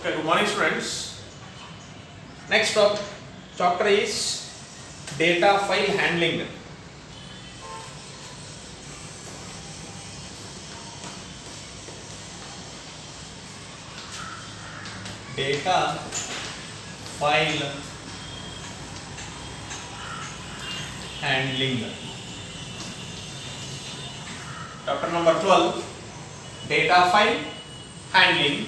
Okay, good morning students. Next chapter is data file handling. Data file handling. Chapter number 12, data file handling.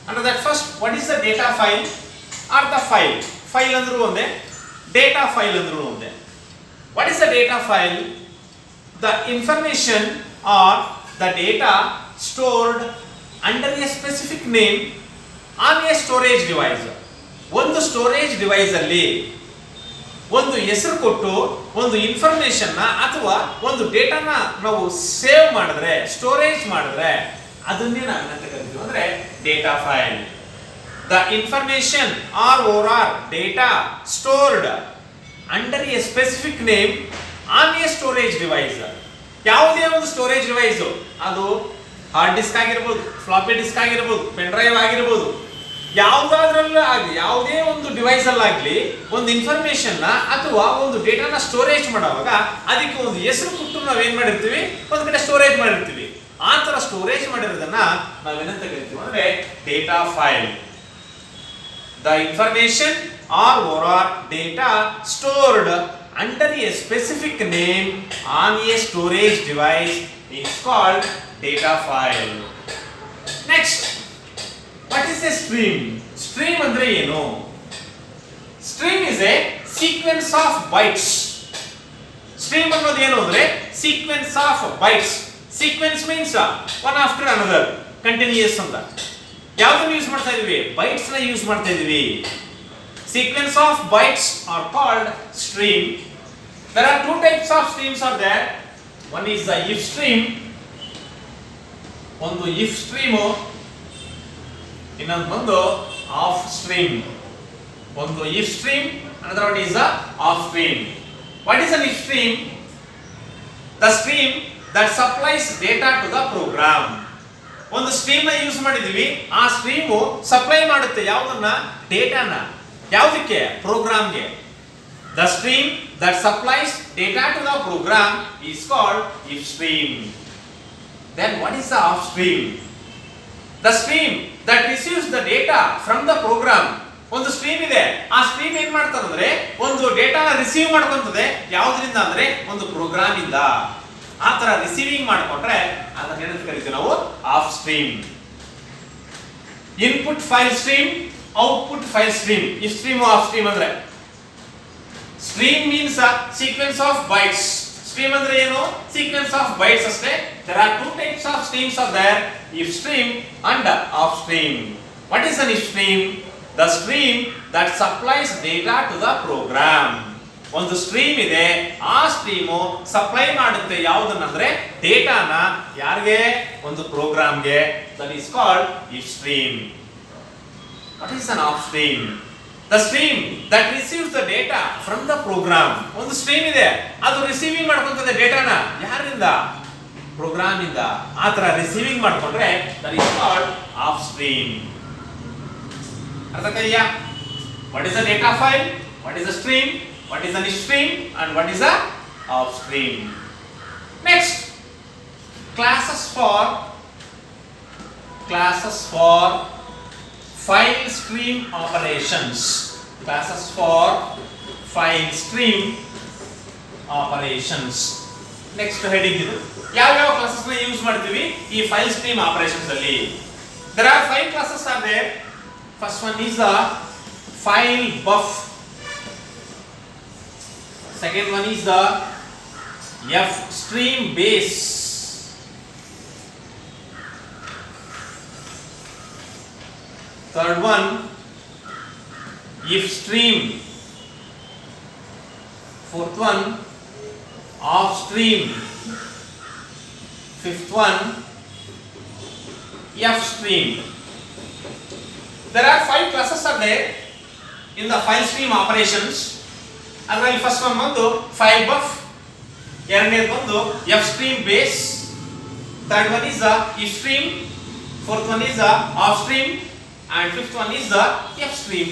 Under that, first, what is the data file or the file? File andru onde, data file andru onde. What is the data file? The information or the data stored under a specific name on a storage device. ಒಂದು storage device ಅಲ್ಲಿ ಒಂದು ಹೆಸರು ಕೊಟ್ಟು ಒಂದು information ನ ಅಥವಾ ಒಂದು ಡೇಟಾನ ನಾವು ಸೇವ್ ಮಾಡಿದ್ರೆ, ಸ್ಟೋರೇಜ್ ಮಾಡಿದ್ರೆ ಅದನ್ನೇ ನಾವು ಏನಂತ ಕರಿತೀವಿ ಅಂದ್ರೆ data file. The information R over data stored under A specific name on A storage device. ಯಾವುದೇ ಒಂದು ಸ್ಟೋರೇಜ್ ಡಿವೈಸ್, ಅದು ಹಾರ್ಡ್ ಡಿಸ್ಕ್ ಆಗಿರ್ಬೋದು, ಫ್ಲಾಪಿ ಡಿಸ್ಕ್ ಆಗಿರ್ಬೋದು, ಪೆನ್ ಡ್ರೈವ್ ಆಗಿರ್ಬೋದು, ಯಾವುದಾದ್ರಲ್ಲೂ ಆಗಲಿ, ಯಾವುದೇ ಒಂದು ಡಿವೈಸ್ ಅಲ್ಲಾಗಲಿ ಒಂದು ಇನ್ಫಾರ್ಮೇಶನ್ ನ ಅಥವಾ ಒಂದು ಡೇಟಾನ ಸ್ಟೋರೇಜ್ ಮಾಡುವಾಗ ಅದಕ್ಕೆ ಒಂದು ಹೆಸರು ಕೊಟ್ಟು ನಾವೇನ್ ಮಾಡಿರ್ತೀವಿ, ಒಂದು ಕಡೆ ಸ್ಟೋರೇಜ್ ಮಾಡಿರ್ತೀವಿ. ಆ ತರ ಸ್ಟೋರೇಜ್ ಮಾಡಿರೋದನ್ನ ನಾವೇನಂತ ಕರಿತೀವಿ ಅಂದ್ರೆ data file. The information R over data stored under A specific name on A storage device is called data file. Next, what is a stream? Stream andre ಏನು? Stream is a sequence of bytes. Stream ಅನ್ನೋದು ಏನು ಅಂದ್ರೆ sequence of bytes. Sequence means one after another, continuous ಅಂತ. ಯಾವ್ದನ್ನ use ಮಾಡ್ತಾ ಇದೀವಿ? bytes ನ use ಮಾಡ್ತಾ ಇದೀವಿ. Sequence of bytes are called stream. There are two types of streams are there. One is the if stream, ಒಂದು if stream, ಇನ್ನೊಂದು off stream. ಒಂದು if stream, another one is the off stream. What is an if stream? The stream that supplies data to the program. ಒಂದು stream ನ use ಮಾಡಿದೀವಿ, ಆ stream supply ಮಾಡುತ್ತೆ ಯಾವುದನ್ನ? ಡೇಟಾನ. ಯಾವುದಕ್ಕೆ? ಪ್ರೋಗ್ರಾಮ್ಗೆ. The stream that supplies data to the program is called if stream. Then what is the off stream? The stream that receives the data from the program. ಒಂದು stream ಇದೆ, ಆ stream ಏನ್ ಮಾಡ್ತಾರೆ ಅಂದ್ರೆ ಒಂದು ಡೇಟಾನ ರಿಸೀವ್ ಮಾಡ್ಕೊಂತದೆ. ಯಾವುದರಿಂದ ಅಂದ್ರೆ ಒಂದು ಪ್ರೋಗ್ರಾಮ್ ಇಂದ. ಆ ತರ ರಿಸೀವಿಂಗ್ ಮಾಡ್ಕೊಂಡ್ರೆ ಅದನ್ನ ಏನಂತ ಕರಿತೀವಿ ನಾವು? Of stream. Input file stream, output file stream. If stream, of stream ಅಂದ್ರೆ stream means a sequence of bytes. Stream andre ಏನು? Sequence of bytes ಅಷ್ಟೇ. There are two types of streams are there, if stream and off stream. What is an if stream? The stream that supplies data to the program. ಒಂದು stream ಇದೆ, ಆ stream supply ಮಾಡುತ್ತೆ ಯಾವುದನ್ನಂದ್ರೆ ಡೇಟಾನ. ಯಾರಿಗೆ? ಒಂದು ಪ್ರೋಗ್ರಾಮ್ಗೆ. That is called if stream. What is an off stream? The stream that receives the data from the program. ಒಂದು stream ಇದೆ, ಅದು receiving ಮಾಡ್ಕೊಂತದೆ ಡೇಟಾನ. ಯಾರಿಂದ? ಪ್ರೋಗ್ರಾಮ್ ಇಂದ. ಆ ತರ ರಿಸೀವಿಂಗ್ ಮಾಡ್ಕೊಂಡ್ರೆ that is called off stream. ಅರ್ಥ ಆಯ್ತಾ? What is a data file? What is a stream? What is an if stream? And what is a off stream? Next, classes for file stream operations. Classes for file stream operations. Next heading ಇದು. ಯಾವ classes ನ use ಮಾಡ್ತೀವಿ ಈ file stream operations ಅಲ್ಲಿ? There are 5 classes are there. First one is the file buff. Second one is the f stream base. Third one, if stream. Fourth one, off stream. Fifth one, f stream. There are 5 classes are there in the file stream operations. ಅದರಲ್ಲಿ first one ಬಂದು file buff, ಎರಡನೇದು ಬಂದು f stream base, third one is the if stream, fourth one is the off stream, and fifth one is the F stream.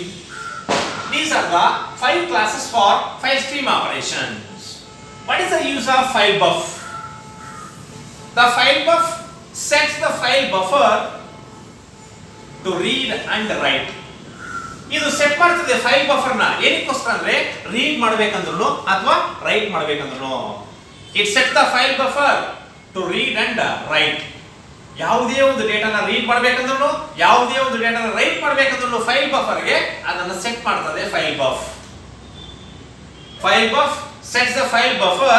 These are the 5 classes for file stream operations. What is the use of file buff? The file buff sets the file buffer to read and write. ಇದು set ಮಾಡ್ತದೆ file buffer ನ ಏನಕ್ಕೋಸ್ಕರ ಅಂದ್ರೆ read ಮಾಡಬೇಕಂದ್ರೂ ಅಥವಾ write ಮಾಡಬೇಕಂದ್ರೂ. It set the file buffer to read and write. ಯಾವುದೇ ಒಂದು ಡೇಟಾನ ರೀಡ್ ಮಾಡಬೇಕಂದ್ರೂ ಯಾವುದೇ ಒಂದು ಡೇಟಾನ ರೈಟ್ ಮಾಡಬೇಕಂದ್ರೂ ಫೈಲ್ ಬಫರ್ ಗೆ ಅದನ್ನು ಸೆಟ್ ಮಾಡ್ತದೆ file buff. File buff sets the file buffer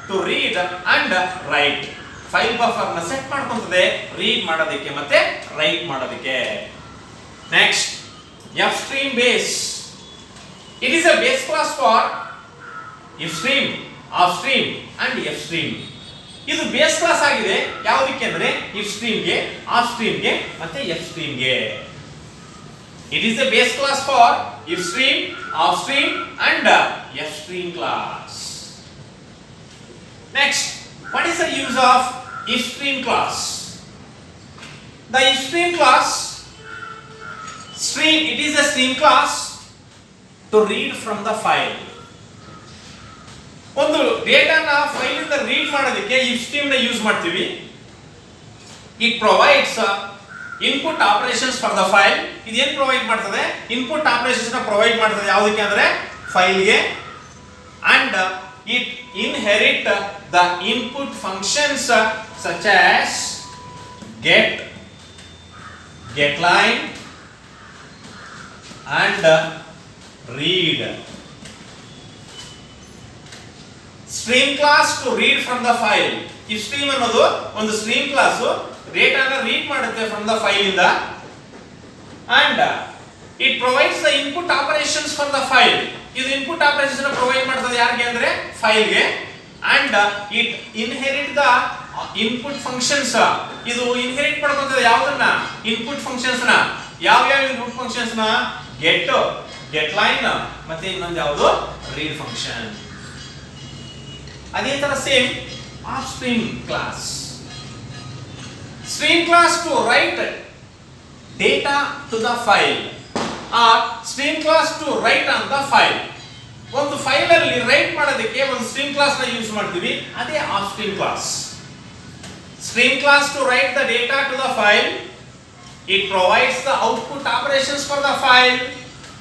to read and write. File buffer ನ ಸೆಟ್ ಮಾಡ್ಕೊಂತದೆ ರೀಡ್ ಮಾಡೋದಕ್ಕೆ ಮತ್ತೆ ರೈಟ್ ಮಾಡೋದಕ್ಕೆ. Next F stream base. It is a base class for F stream, off stream and F stream. ಇದು base class ಆಗಿದೆ ಯಾವುದಕ್ಕೆ ಅಂದ್ರೆ F stream ಗೆ, off stream ಗೆ ಮತ್ತೆ F stream ಗೆ. It is a base class for F stream, off stream and F stream class. Next, what is the use of F stream class? The F stream class stream, it is a stream class to read from the file. ಒಂದು ಡೇಟಾನ file ಇಂದ read ಮಾಡೋದಕ್ಕೆ F stream ನ use ಮಾಡ್ತೀವಿ. It provides input operations for the file. ಇದು ಏನು provide ಮಾಡ್ತದೆ? Input operations ನ provide ಮಾಡ್ತದೆ ಯಾವುದಕ್ಕೆ ಅಂದ್ರೆ ಫೈಲ್ ಗೆ. And it inherit the input functions such as get line and read. Stream class to read from the file. If stream ಅನ್ನೋದು ಒಂದು ಸ್ಟ್ರೀಮ್ ಕ್ಲಾಸ್ ಡೇಟಾನ ರೀಡ್ ಮಾಡುತ್ತೆ ಫ್ರಮ್ ದ ಫೈಲ್ ಇಂದ. And it provides the input operations for the file. ಇದು input operations ನ provide ಮಾಡ್ತದೆ ಯಾರಿಗೆ ಅಂದ್ರೆ ಫೈಲ್ ಗೆ. And it inherit the input functions. ಇದು ಇನ್ಹೆರಿಟ್ ಮಾಡ್ಕೊಂತದೆ ಯಾವುದನ್ನ? ಇನ್ಪುಟ್ ಫಂಕ್ಷನ್ಸ್ ನ. ಯಾವ ಇನ್ಪುಟ್ ಫಂಕ್ಷನ್ಸ್ ನ? ಗೆಟ್ ಲೈನ್ ಮತ್ತೆ ಇನ್ನೊಂದು ಯಾವುದು? Read function. ಅದೇ ತರ same of stream class. Stream class to write data to the file R stream class to write on the file. ಒಂದು ಫೈಲ್ ಅಲ್ಲಿ ರೈಟ್ ಮಾಡೋದಕ್ಕೆ ಒಂದು ಸ್ಟ್ರೀಮ್ ಕ್ಲಾಸ್ ನ ಯೂಸ್ ಮಾಡ್ತೀವಿ, ಅದೇ of stream class. Stream class to write the data to the file. It provides the output operations for the file.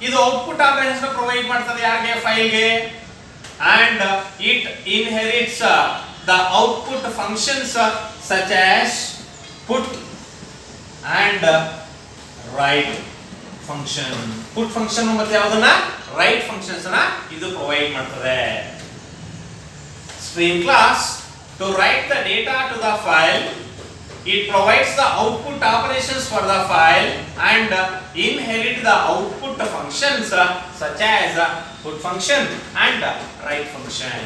ಇದು output operations ನ provide ಮಾಡ್ತದೆ ಯಾರಿಗೆ? ಫೈಲ್ ಗೆ. And it inherits the output functions such as put and write function. Put function ಮತ್ತೆ ಯಾವುದನ್ನ? write functions ನ ಇದು provide ಮಾಡ್ತದೆ. Stream class to write the data to the file. It provides the output operations for the file and inherit the output functions such as put function and write function.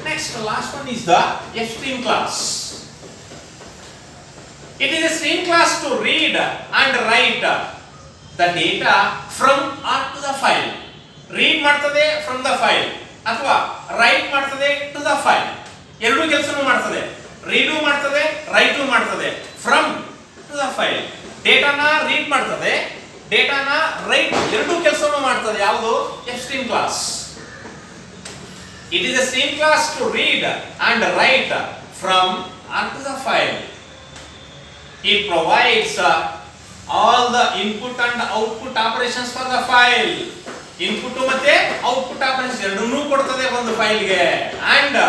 Next, the last one is the F stream class. It is a stream class to read and write the data from or to the file. Read ಮಾಡ್ತದೆ from the file ಅಥವಾ write ಮಾಡ್ತದೆ to the file. ಎರಡು ಕೆಲಸನೂ ಮಾಡ್ತದೆ. Reed ಮಾಡ್ತದೆ, write ಮಾಡ್ತದೆ. From to the file. ಡೇಟಾನ read ಮಾಡ್ತದೆ, ಡೇಟಾನ ರೈಟ್ ಎರಡು ಕೆಲಸವನ್ನು ಮಾಡ್ತದೆ. ಯಾವುದು? F stream class. It is a stream class to read and write from or to the file. It provides all the input and output operations for the file. Input ಮತ್ತೆ output operations ಎರಡನ್ನೂ ಕೊಡ್ತದೆ ಒಂದು ಫೈಲ್ಗೆ. And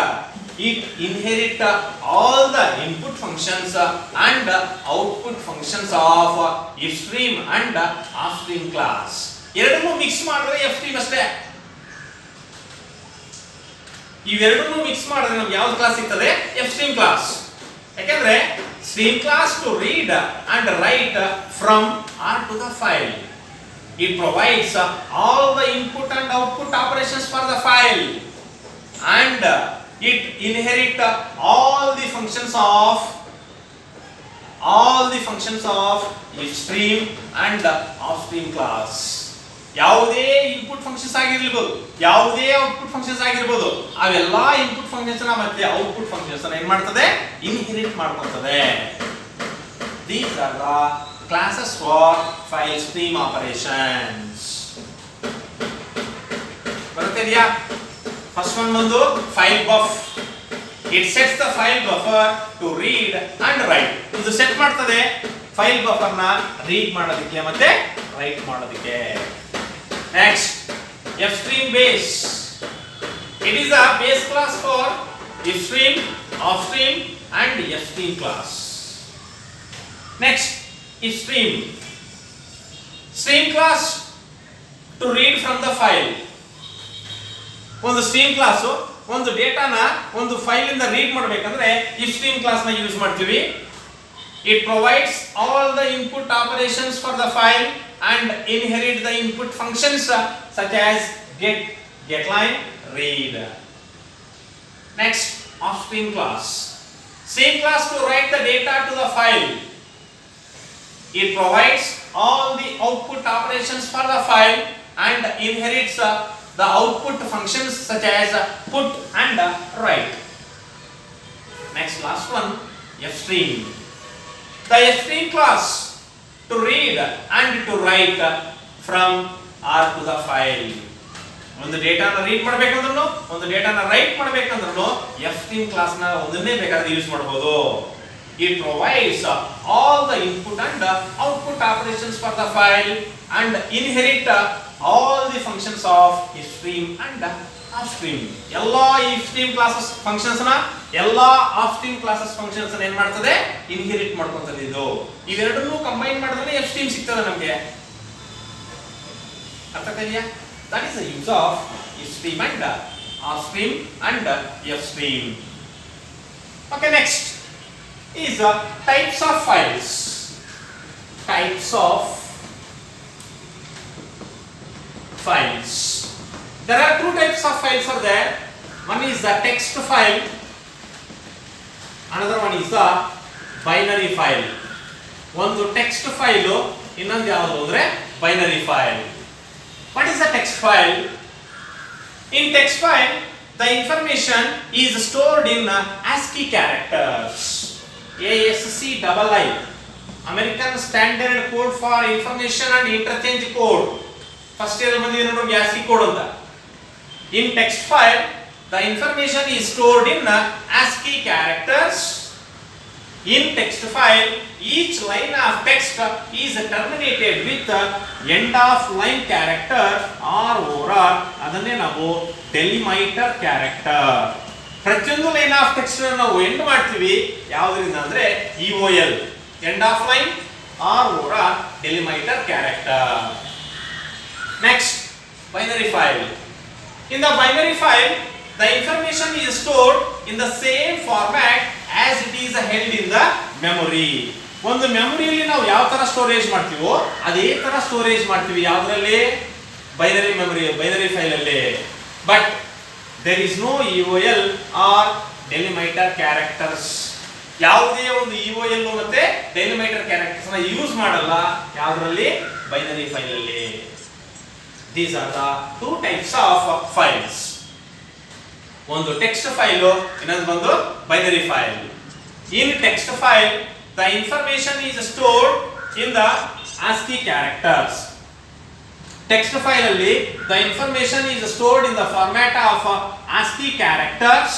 it inherit all the input functions and output functions of F stream and off stream class. ಎರಡನ್ನೂ mix ಮಾಡಿದ್ರೆ F stream ಅಷ್ಟೇ. ಇವೆರಡನ್ನೂ mix ಮಾಡಿದ್ರೆ ನಮಗೆ ಯಾವ ಕ್ಲಾಸ್ ಸಿಗ್ತದೆ? F stream class. ಯಾಕಂದ್ರೆ stream class to read and write from or to the file. It provides all the input and output operations for the file and it inherit all the functions of F stream and off stream class. ಯಾವುದೇ input functions ಆಗಿರಬಹುದು, ಯಾವುದೇ output functions ಆಗಿರಬಹುದು, ಅವೆಲ್ಲ input functions ನ ಮತ್ತೆ output functions ನ ಏನ್ ಮಾಡ್ತದೆ? ಇನ್ಹೆರಿಟ್ ಮಾಡ್ಕೊಳ್ತದೆ. These are the classes for file stream operations. ಬರುತ್ತಿದೆಯಾ? First one ಬಂದು file buff. It sets the file buffer to read and write. ಇದು ಸೆಟ್ ಮಾಡ್ತದೆ ಫೈಲ್ ಬಫರ್ ನ ರೀಡ್ ಮಾಡೋದಕ್ಕೆ ಮತ್ತೆ ರೈಟ್ ಮಾಡೋದಕ್ಕೆ. Next fstream base. It is a base class for ifstream, offstream and fstream class. Next ifstream. Stream class to read from the file. ಒಂದು stream class ಒಂದು ಡೇಟಾನ ಒಂದು file ಇಂದ read ಮಾಡಬೇಕಂದ್ರೆ ifstream class ನ use ಮಾಡ್ತೀವಿ. It provides all the input operations for the file and inherit the input functions such as get, getLine, read. Next, offstream class. Stream class to write the data to the file. It provides all the output operations for the file and inherits the output functions such as put and write. Next, last one, fstream. The fstream class to read and to write from or to the file. ಒಂದು ಡೇಟಾನ read ಮಾಡಬೇಕಂದ್ರೂ ಒಂದು ಡೇಟಾನ write ಮಾಡಬೇಕಂದ್ರೂ fstream class ನ ಒಂದನ್ನೇ ಬೇಕಾದ್ರೆ use ಮಾಡಬಹುದು. It provides all the input and output operations for the file and inherit all the functions of ifstream and offstream. ಎಲ್ಲಾ ifstream classes functions ನ ಎಲ್ಲಾ offstream classes functions ನ ಏನು ಮಾಡ್ತದೆ ಇನ್ಹೆರಿಟ್ ಮಾಡ್ಕೊಂತದೆ. ಇದು ಇವೆರಡನ್ನೂ ಕಂಬೈನ್ ಮಾಡಿದ್ರೆ fstream ಸಿಗ್ತದೆ ನಮಗೆ. ಅರ್ಥ ಆಗ್ತಿದೆಯಾ? That is the use of ifstream and offstream and fstream. Okay, next is types of files. Types of files. There are two types of files are there. One is the text file. Another one is the binary file. ಒಂದು text file, ಇನ್ನೊಂದು ಯಾವುದು ಅಂದ್ರೆ binary file. What is the text file? In text file, the information is stored in ASCII characters. ASCII, American Standard Code for Information and Interchange Code. First year ಬಂದಿದೆ ನೋಡಿ ASCII code ಅಂತ. In text file, the information is stored in ASCII characters. In text file, each line of text is terminated with end of line character or ಅದನ್ನೇ ನಾವು delimiter character. ಪ್ರತಿಯೊಂದು line of text ನಾವು end ಮಾಡ್ತೀವಿ ಯಾವುದರಿಂದ ಅಂದ್ರೆ EOL, end of line or delimiter character. Next, binary file. In the binary file, the information is stored in the same format as it is held in the memory. ಒಂದು ಮೆಮೊರಿಯಲ್ಲಿ ನಾವು ಯಾವ ತರ storage ಮಾಡ್ತೀವೋ ಅದೇ ತರ ಸ್ಟೋರೇಜ್ ಮಾಡ್ತೀವಿ ಯಾವುದರಲ್ಲಿ binary memory binary file ಅಲ್ಲಿ. But there is no EOL or delimiter characters. ಯಾವುದೇ ಒಂದು EOL ಮತ್ತೆ delimiter characters ನ ಯೂಸ್ ಮಾಡಲ್ಲ ಯಾವುದರಲ್ಲಿ ಬೈನರಿ ಫೈಲ್ ಅಲ್ಲಿ. These are the two types of files. ಒಂದು ಟೆಕ್ಸ್ಟ್ ಫೈಲ್ ಇನ್ನೊಂದು ಬಂದು binary file. In text file, the information is stored in the ASCII characters. Text file ಅಲ್ಲಿ the information is stored in the format of ASCII characters,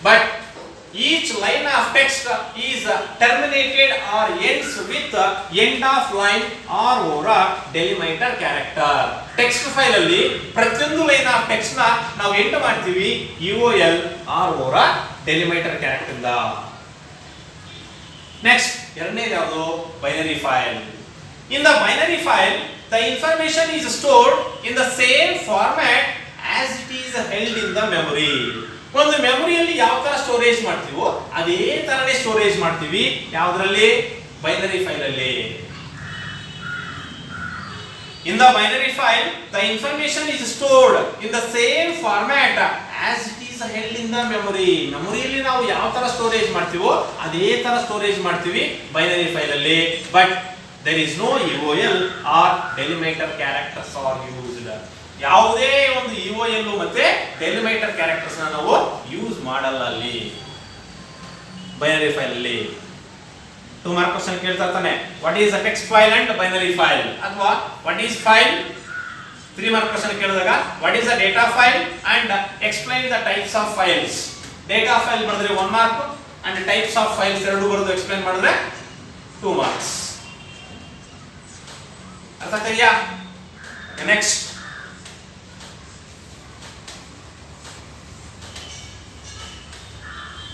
but each line of text is terminated or ends with end of line or delimiter character. Text file ಅಲ್ಲಿ ಪ್ರತಿಯೊಂದು line of text ನ ನಾವು end ಮಾಡ್ತೀವಿ EOL or delimiter character ಇಂದ. Next, ಎರಡನೇದು ಯಾವುದು binary file. In the binary file, the information is stored in the same format as it is held in the memory. ಒಂದು ಮೆಮೊರಿಯಲ್ಲಿ ಯಾವ ತರ ಸ್ಟೋರೇಜ್ ಮಾಡ್ತೀವೋ ಅದೇ ತರನೇ ಸ್ಟೋರೇಜ್ ಮಾಡ್ತೀವಿ ಯಾವುದರಲ್ಲಿ ಬೈನರಿ ಫೈಲ್ ಅಲ್ಲಿ. In the binary file, the information is stored in the same format as it is held in the memory. ಮೆಮೊರಿಯಲ್ಲಿ ನಾವು ಯಾವ ತರ ಸ್ಟೋರೇಜ್ ಮಾಡ್ತೀವೋ ಅದೇ ತರ ಸ್ಟೋರೇಜ್ ಮಾಡ್ತೀವಿ ಬೈನರಿ ಫೈಲ್ ಅಲ್ಲಿ. But there is no EOL or delimiter characters are used. ಯಾವುದೇ ಒಂದು EOL ಮತ್ತೆ delimiter characters ನ ನಾವು ಯೂಸ್ ಮಾಡಲ್ಲ ಅಲ್ಲಿ ಬೈನರಿ ಫೈಲ್ ಅಲ್ಲಿ. 2 ಮಾರ್ಕ್ ಕ್ವೆಶ್ಚನ್ ಕೇಳ್ತಾ ಇರ್ತಾನೆ what is a text file and binary file ಅಥವಾ what is file 3 mark question ಕೇಳಿದಾಗ what is a data file and explain the types of files data file ಬರೆದ್ರೆ 1 mark and types of files ಎರಡು ಬರೆದು explain ಮಾಡಿದ್ರೆ 2 marks ಅರ್ಥ ಆಗ್ತಿದೆಯಾ next